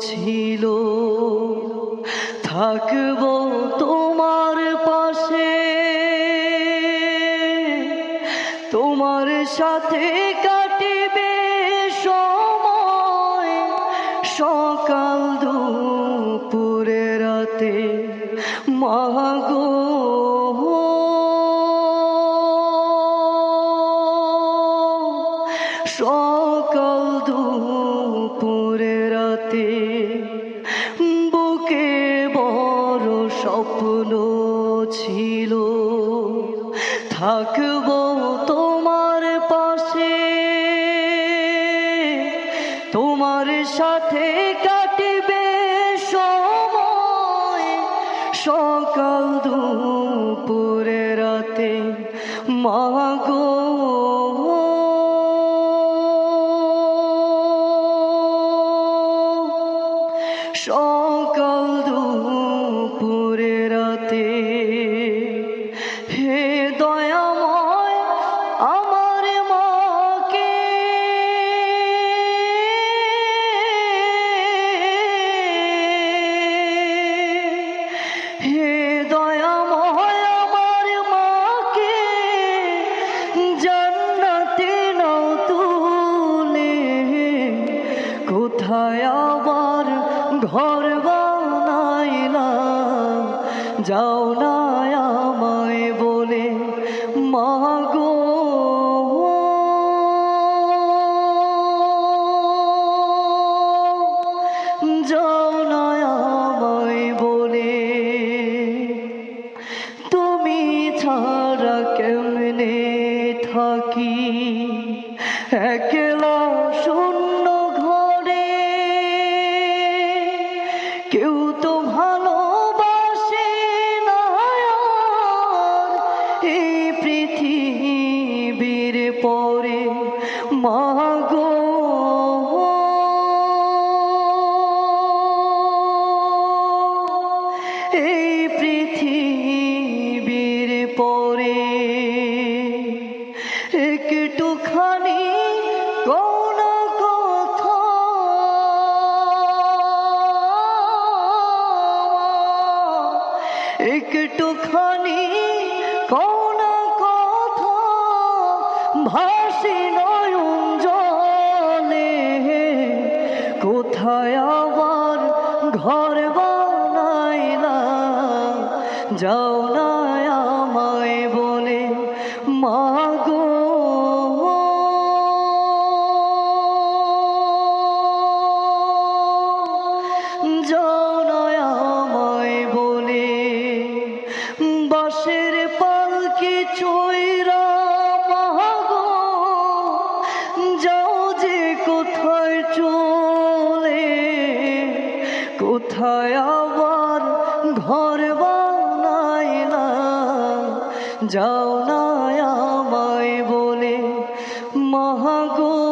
ছিল থাকবো তোমার পাশে, তোমার সাথে কাটিবে সময় সকাল দুপুরে রাতে মাগো। সকাল দুপুরে রাতে বুকে বড় স্বপ্ন ছিল থাকবো তোমার পাশে, তোমার সাথে কাটিবে সময় সকাল দুপুরে রাতে মাগো। সকাল দুপুরে রাতে হে দয়াময় আমার মাকে, হে দয়াময় আমার মাকে জান্নাতে নাও তুলে, কোথায় আবার ঘর বানাইলা যাও না আমায় বলে মাগো। যাও না আমায় বলে, তুমি ছাড়া কেমনে থাকি একলা শূন্য ঘরে, কেউ তো ভালোবাসে না এই পৃথিবীর পরে মাগো। এই পৃথিবীর পরে একটুখানি কোন কথা একটুখানি কোন কথা ভাসি নয়ন জলে, কোথায় আবার ঘর বানাইলা যাও না আমায় বলে মাগো। যাও না আমায় বলে, বাঁশের পালকি চইরা মাগো যাও যে কোথায় চলে, কোথায় আবার ঘর বানাইলা যাও না আমায় বলে মাগো।